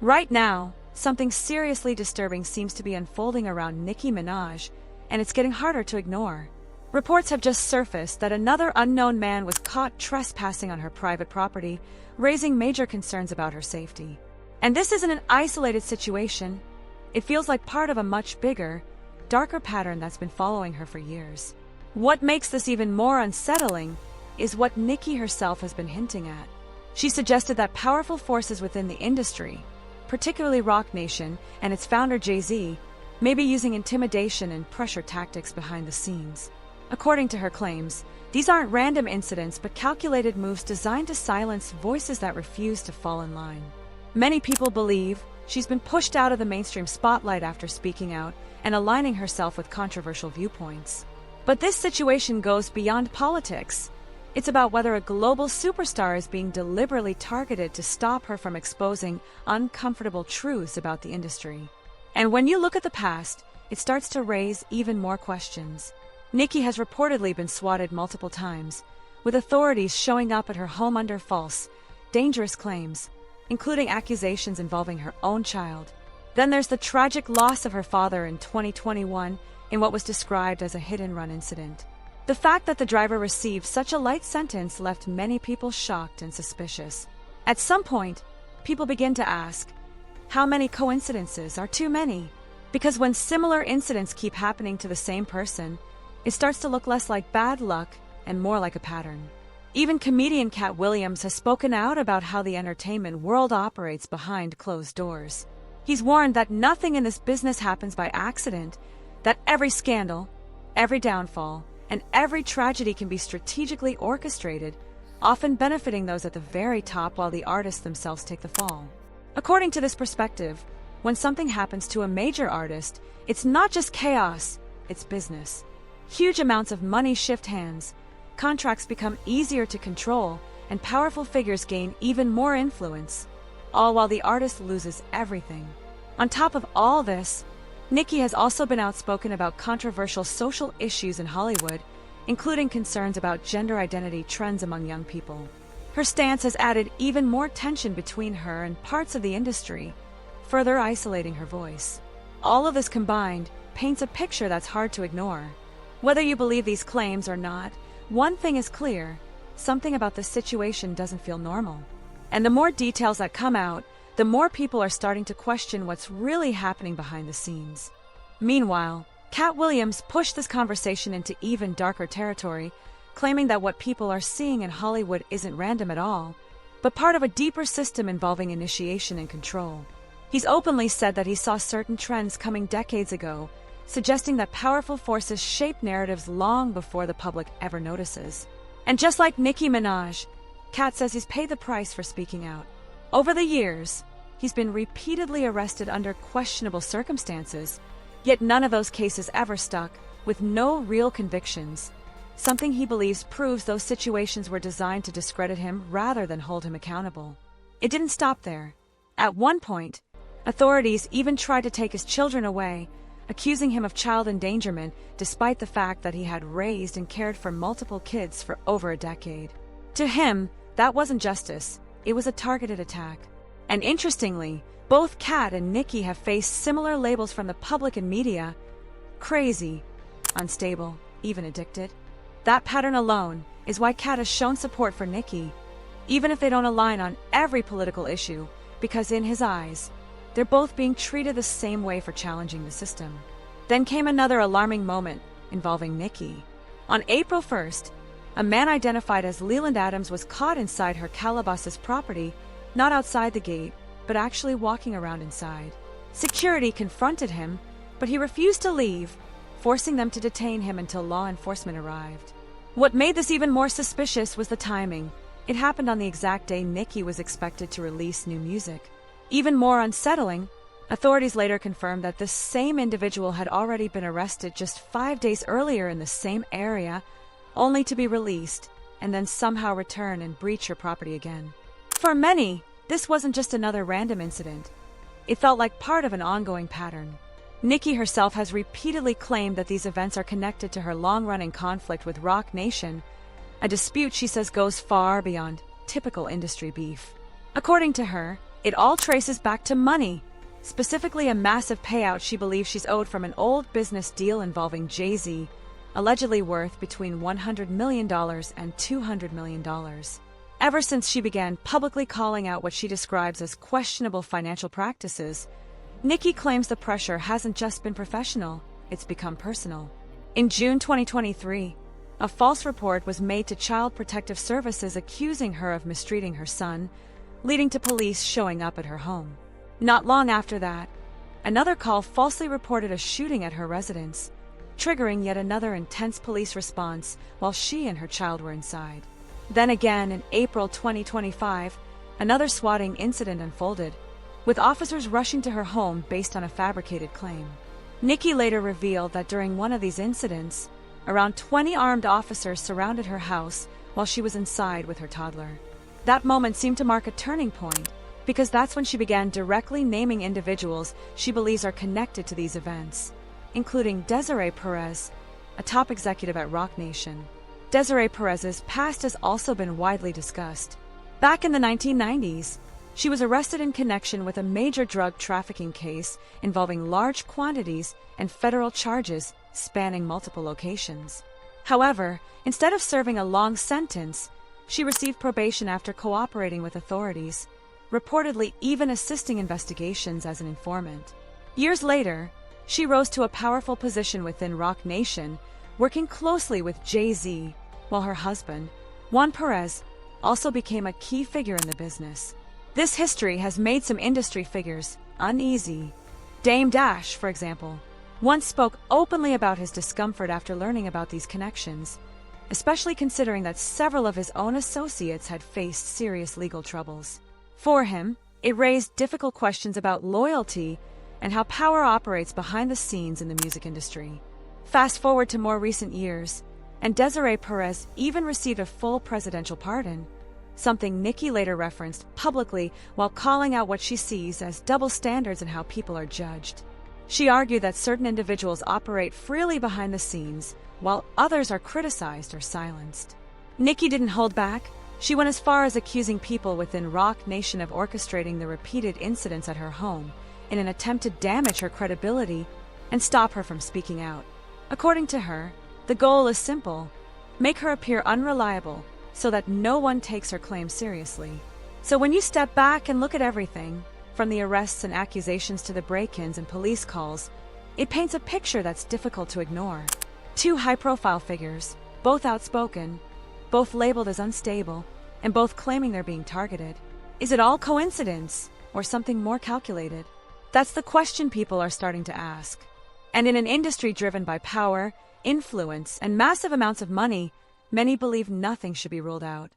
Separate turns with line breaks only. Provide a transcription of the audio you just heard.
Right now, something seriously disturbing seems to be unfolding around Nicki Minaj, and it's getting harder to ignore. Reports have just surfaced that another unknown man was caught trespassing on her private property, raising major concerns about her safety. And this isn't an isolated situation. It feels like part of a much bigger, darker pattern that's been following her for years. What makes this even more unsettling is what Nicki herself has been hinting at. She suggested that powerful forces within the industry, particularly Roc Nation and its founder Jay-Z, may be using intimidation and pressure tactics behind the scenes. According to her claims, these aren't random incidents but calculated moves designed to silence voices that refuse to fall in line. Many people believe she's been pushed out of the mainstream spotlight after speaking out and aligning herself with controversial viewpoints. But this situation goes beyond politics. It's about whether a global superstar is being deliberately targeted to stop her from exposing uncomfortable truths about the industry. And when you look at the past, it starts to raise even more questions. Nicki has reportedly been swatted multiple times, with authorities showing up at her home under false, dangerous claims, including accusations involving her own child. Then there's the tragic loss of her father in 2021 in what was described as a hit-and-run incident. The fact that the driver received such a light sentence left many people shocked and suspicious. At some point, people begin to ask, how many coincidences are too many? Because when similar incidents keep happening to the same person, it starts to look less like bad luck and more like a pattern. Even comedian Katt Williams has spoken out about how the entertainment world operates behind closed doors. He's warned that nothing in this business happens by accident, that every scandal, every downfall, and every tragedy can be strategically orchestrated, often benefiting those at the very top while the artists themselves take the fall. According to this perspective, when something happens to a major artist, it's not just chaos, it's business. Huge amounts of money shift hands, contracts become easier to control, and powerful figures gain even more influence, all while the artist loses everything. On top of all this, Nicki has also been outspoken about controversial social issues in Hollywood, including concerns about gender identity trends among young people. Her stance has added even more tension between her and parts of the industry, further isolating her voice. All of this combined paints a picture that's hard to ignore. Whether you believe these claims or not, one thing is clear: something about this situation doesn't feel normal. And the more details that come out, the more people are starting to question what's really happening behind the scenes. Meanwhile, Katt Williams pushed this conversation into even darker territory, claiming that what people are seeing in Hollywood isn't random at all, but part of a deeper system involving initiation and control. He's openly said that he saw certain trends coming decades ago, suggesting that powerful forces shape narratives long before the public ever notices. And just like Nicki Minaj, Katt says he's paid the price for speaking out. Over the years, he's been repeatedly arrested under questionable circumstances, yet none of those cases ever stuck, with no real convictions. Something he believes proves those situations were designed to discredit him rather than hold him accountable. It didn't stop there. At one point, authorities even tried to take his children away, accusing him of child endangerment despite the fact that he had raised and cared for multiple kids for over a decade. To him, that wasn't justice. It was a targeted attack. And interestingly, both Katt and Nicki have faced similar labels from the public and media: crazy, unstable, even addicted. That pattern alone is why Katt has shown support for Nicki, even if they don't align on every political issue, because in his eyes, they're both being treated the same way for challenging the system. Then came another alarming moment involving Nicki. On April 1st, a man identified as Leland Adams was caught inside her Calabasas property, not outside the gate, but actually walking around inside. Security confronted him, but he refused to leave, forcing them to detain him until law enforcement arrived. What made this even more suspicious was the timing. It happened on the exact day Nicki was expected to release new music. Even more unsettling, authorities later confirmed that this same individual had already been arrested just 5 days earlier in the same area, only to be released and then somehow return and breach her property again. For many, this wasn't just another random incident. It felt like part of an ongoing pattern. Nicki herself has repeatedly claimed that these events are connected to her long-running conflict with Roc Nation, a dispute she says goes far beyond typical industry beef. According to her, It all traces back to money, specifically a massive payout she believes she's owed from an old business deal involving Jay-Z, allegedly worth between $100 million and $200 million. Ever since she began publicly calling out what she describes as questionable financial practices, Nicki claims the pressure hasn't just been professional, it's become personal. In June 2023, a false report was made to Child Protective Services accusing her of mistreating her son, leading to police showing up at her home. Not long after that, another call falsely reported a shooting at her residence, triggering yet another intense police response while she and her child were inside. Then again, in April 2025, another swatting incident unfolded, with officers rushing to her home based on a fabricated claim. Nicki later revealed that during one of these incidents, around 20 armed officers surrounded her house while she was inside with her toddler. That moment seemed to mark a turning point, because that's when she began directly naming individuals she believes are connected to these events, including Desiree Perez, a top executive at Roc Nation. Desiree Perez's past has also been widely discussed. Back in the 1990s, she was arrested in connection with a major drug trafficking case involving large quantities and federal charges spanning multiple locations. However, instead of serving a long sentence, she received probation after cooperating with authorities, reportedly even assisting investigations as an informant. Years later, she rose to a powerful position within Roc Nation, working closely with Jay-Z, while her husband, Juan Perez, also became a key figure in the business. This history has made some industry figures uneasy. Dame Dash, for example, once spoke openly about his discomfort after learning about these connections, especially considering that several of his own associates had faced serious legal troubles. For him, it raised difficult questions about loyalty and how power operates behind the scenes in the music industry. Fast forward to more recent years, and Desiree Perez even received a full presidential pardon, something Nicki later referenced publicly while calling out what she sees as double standards in how people are judged. She argued that certain individuals operate freely behind the scenes, while others are criticized or silenced. Nicki didn't hold back. She went as far as accusing people within Roc Nation of orchestrating the repeated incidents at her home in an attempt to damage her credibility and stop her from speaking out. According to her, the goal is simple: make her appear unreliable so that no one takes her claims seriously. So when you step back and look at everything, from the arrests and accusations to the break-ins and police calls, it paints a picture that's difficult to ignore. Two high-profile figures, both outspoken, both labeled as unstable, and both claiming they're being targeted. Is it all coincidence, or something more calculated? That's the question people are starting to ask. And in an industry driven by power, influence, and massive amounts of money, many believe nothing should be ruled out.